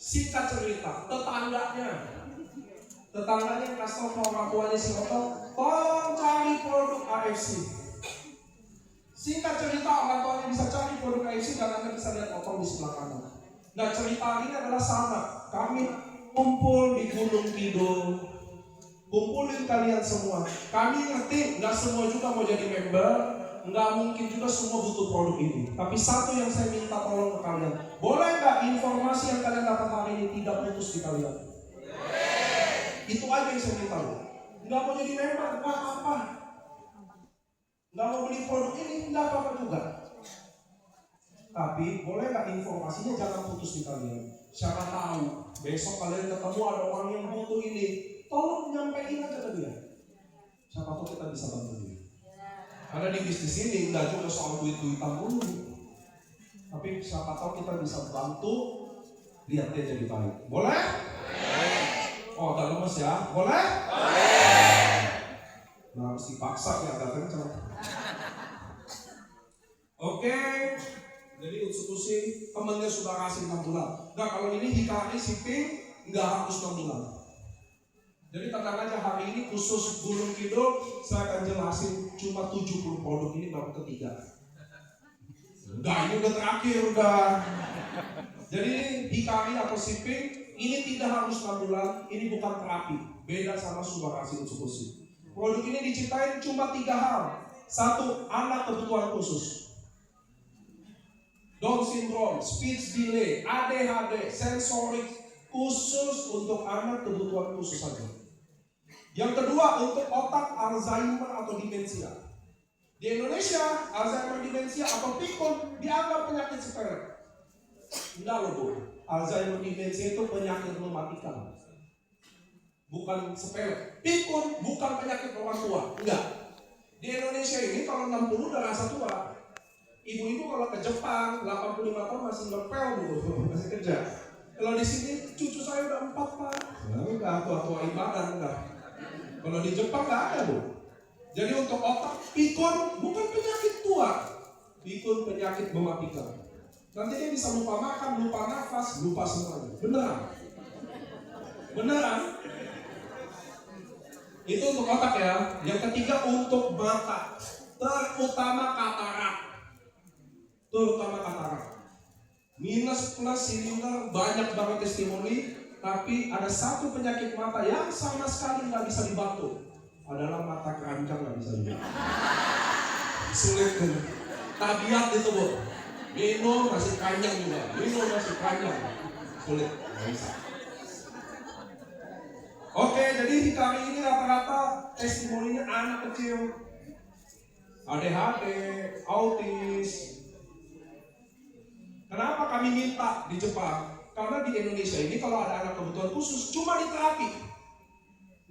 Singkat cerita, tetangganya kasih tau orang tuanya si Otong, tolong cari produk AFC. Singkat cerita, orang tuanya bisa cari produk AFC dan Anda bisa lihat Otong di sebelah kanan. Nah, cerita ini adalah sama. Kami kumpul di Gunung Kidul, kumpulin kalian semua. Kami ngerti nggak semua juga mau jadi member, nggak mungkin juga semua butuh produk ini. Tapi satu yang saya minta tolong ke kalian, boleh nggak informasi yang kalian dapat hari ini tidak putus di kalian? Itu aja yang saya minta loh. Nggak mau jadi member, nggak apa-apa. Nggak mau beli produk ini, nggak apa-apa juga. Tapi boleh nggak informasinya jangan putus di kalian. Siapa tahu besok kalian ketemu ada orang yang butuh ini, tolong nyampein aja ke dia. Siapa tahu kita bisa bantu dia. Karena di bisnis ini nggak juga soal duit-duitan dulu. Tapi siapa tahu kita bisa bantu, lihat dia jadi baik. Boleh? Oh, tak lemes ya? Boleh? Nah, harus dipaksa ya, agak kencang. Oke. Jadi Utsukushi temennya sudah kasih 6 bulan. Nah, kalau ini Hikari shipping nggak harus 6 bulan. Jadi tenang aja, hari ini khusus Gunung Kidul saya akan jelasin cuma 70 produk ini baru ketiga. Enggak, ini udah terakhir udah. Jadi Hikari atau shipping ini tidak harus 6 bulan, ini bukan terapi. Beda sama Subarashi Utsukushi. Produk ini diciptain cuma 3 hal. 1, anak kebutuhan khusus. Down syndrome, speech delay, ADHD, sensorik, khusus untuk anak kebutuhan khusus saja. Yang kedua untuk otak Alzheimer atau demensia. Di Indonesia, Alzheimer, demensia atau pikun dianggap penyakit sepele. Enggak loh Bu, Alzheimer, demensia itu penyakit mematikan. Bukan sepele. Pikun bukan penyakit orang tua, enggak. Di Indonesia ini kalau 60 udah rasa tua. Ibu-ibu kalau ke Jepang 85 tahun masih ngepel Bu, masih kerja. Kalau di sini cucu saya udah 4 Pak. Nah, udah tua-tua ibadah enggak. Kalau di Jepang nggak ada Bu. Jadi untuk otak, pikun bukan penyakit tua, pikun penyakit mematikan. Nanti dia bisa lupa makan, lupa nafas, lupa semuanya. Beneran? Beneran? Itu untuk otak ya. Yang ketiga untuk mata, terutama katarak. Minus plus silinder banyak banget testimoni, tapi ada satu penyakit mata yang sama sekali nggak bisa dibantu, adalah mata keranjang nggak bisa dibantu. Sulit kan? Tabiat itu Bu. Minum masih keranjang juga, minum masih keranjang, sulit, nggak bisa. Oke, jadi Hikari ini rata-rata testimoninya anak kecil, ADHD, autis. Kenapa kami minta di Jepang? Karena di Indonesia ini kalau ada anak kebutuhan khusus cuma di terapi,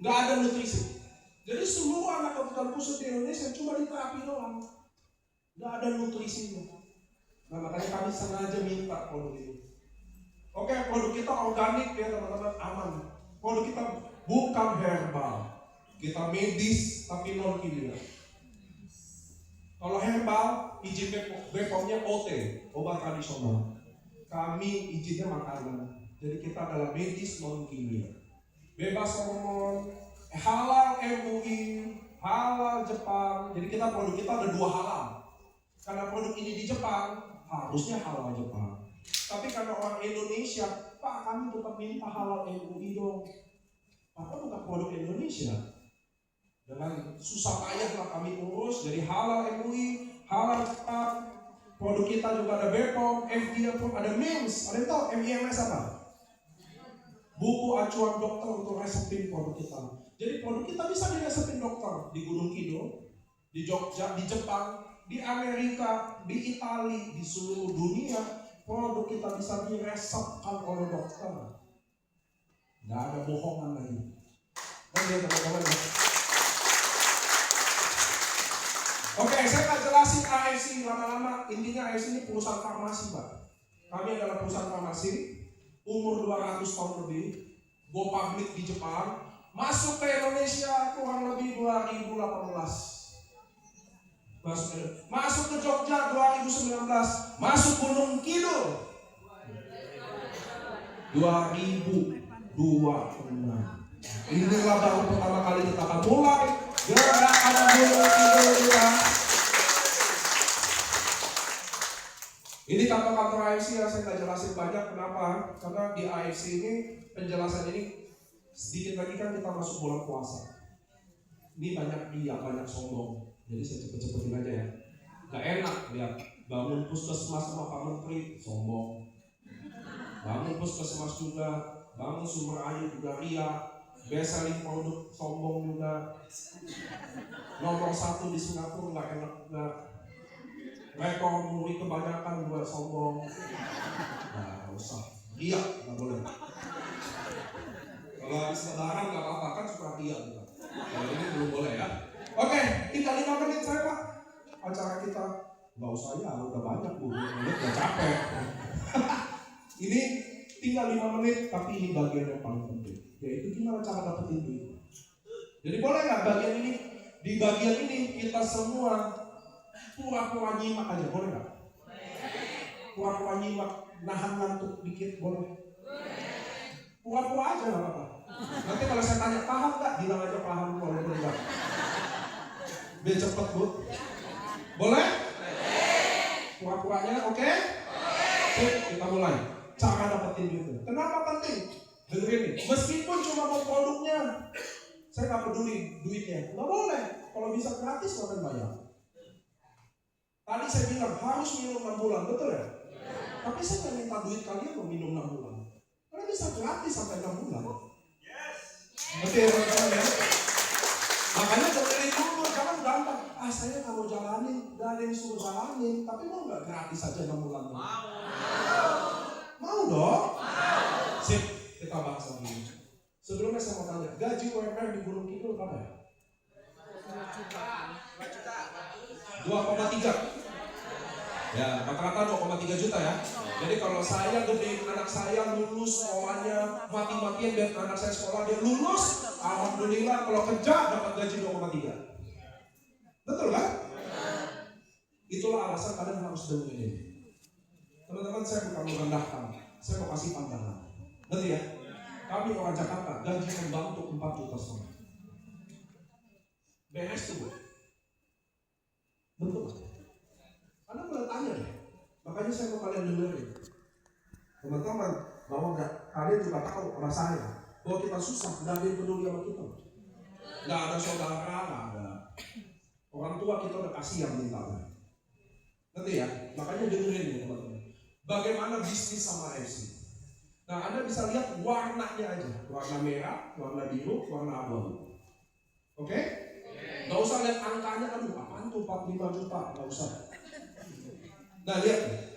nggak ada nutrisi. Jadi seluruh anak kebutuhan khusus di Indonesia cuma di terapi doang, nggak ada nutrisinya. Nah makanya kami sengaja minta produk ini. Oke, produk kita organik ya teman-teman, aman. Produk kita bukan herbal, kita medis tapi non kimia. Kalau herbal, izin BPOM-nya OT, obat tradisional. Kami izinnya makanan. Jadi kita adalah medis non kimia. Bebas hormon, halal MUI, halal Jepang. Jadi kita produk kita ada 2 halal. Karena produk ini di Jepang, harusnya halal Jepang. Tapi karena orang Indonesia, Pak kami tetap minta halal MUI dong. Pak bukan produk Indonesia. Dengan susah payah lah kami urus, jadi halal MUI, halal Jepang. Produk kita juga ada BPOM, FDA, ada MIMS. Ada yang tahu MIMS apa? Buku acuan dokter untuk resepin produk kita. Jadi produk kita bisa diresepin dokter di Gunung Kidul, di Jogja, di Jepang, di Amerika, di Italia, di seluruh dunia. Produk kita bisa diresepkan oleh dokter. Nggak ada bohongan lagi. Dan dia teman-teman ya. Oke, saya akan jelasin AFC lama-lama. Intinya AFC ini perusahaan farmasi, Pak. Kami adalah perusahaan farmasi, umur 200 tahun lebih, go public di Jepang, masuk ke Indonesia kurang lebih 2018. Masuk ke Jogja 2019, masuk Gunung Kidul 2026. Inilah baru pertama kali kita akan mulai gerakan gunung kidul kita. Ini kata-kata AFC yang saya nggak jelasin banyak. Kenapa? Karena di AFC ini penjelasan ini sedikit lagi kan kita masuk bulan puasa. Ini banyak dia, banyak sombong. Jadi saya cepet-cepetin aja ya. Gak enak lihat bangun puskesmas sama Pak Menteri sombong. Bangun puskesmas juga, bangun sumber air juga ria. Best-selling produk sombong juga. Nomor 1 di Singapura gak enak juga. Rekor muri kebanyakan juga sombong. Nah, gak usah. Ria, gak boleh. Kalau habis lebaran gak apa-apa kan suka ria juga. Kalau ini belum boleh ya. Oke, tinggal 5 menit saya Pak. Acara kita gak usah ya, udah banyak Bu. 5 menit udah capek. Ini tinggal 5 menit, tapi ini bagian yang paling penting. Yaitu gimana cara dapetin duit. Jadi boleh gak bagian ini? Di bagian ini kita semua pura-pura nyimak aja, boleh gak? Pura-pura nyimak, nahan ngantuk dikit, boleh? Pura-pura aja gak apa-apa. Nanti kalau saya tanya paham gak? Bilang aja paham, boleh enggak. Biar cepet Bu. Boleh? Pura-puranya oke? Sip, kita mulai. Cara dapetin duit. Kenapa penting? Dengerin nih, meskipun cuma mau produknya, saya gak peduli duitnya. Gak boleh, kalau bisa gratis akan bayar. Tadi saya bilang harus minum 6 bulan, betul ya? Tapi saya gak minta duit kalian mau minum 6 bulan. Karena bisa gratis sampai 6 bulan. Betul teman-teman ya? Makanya dengerin dulu, jangan gampang. Saya gak mau jalanin, gak ada yang suruh jalanin. Tapi mau gak gratis aja 6 bulan? Mau dong? Sip, kita bahas lagi. Sebelumnya saya mau tanya, gaji UMR di Gunung Kidul berapa ya? 2,3. Ya, rata-rata 2,3 juta ya. Jadi kalau saya gedein anak saya lulus sekolahnya mati-matian biar anak saya sekolah dia lulus, alhamdulillah kalau kerja dapat gaji 2,3. Betul kan? Itulah alasan kalian harus dengerin ini. Teman-teman, saya bukan merendahkan, saya mau kasih pandangan. Ngerti ya? Kami orang Jakarta gaji membantu 4 juta setengah. Beres tuh Bu. Betul. Anda boleh tanya deh. Makanya saya mau kalian dengerin. Teman-teman, bahwa kalian juga tahu sama saya bahwa kita susah, gak ada yang peduli sama kita. Gak ada saudara, gak ada orang tua kita udah kasih yang minta. Nanti ya, makanya dengerin nih teman-teman. Bagaimana bisnis sama AFC? Nah, Anda bisa lihat warnanya aja, warna merah, warna biru, warna abu-abu. Oke? Gak usah lihat angkanya, aduh apaan tuh 45 juta, gak usah. Nah lihat nih,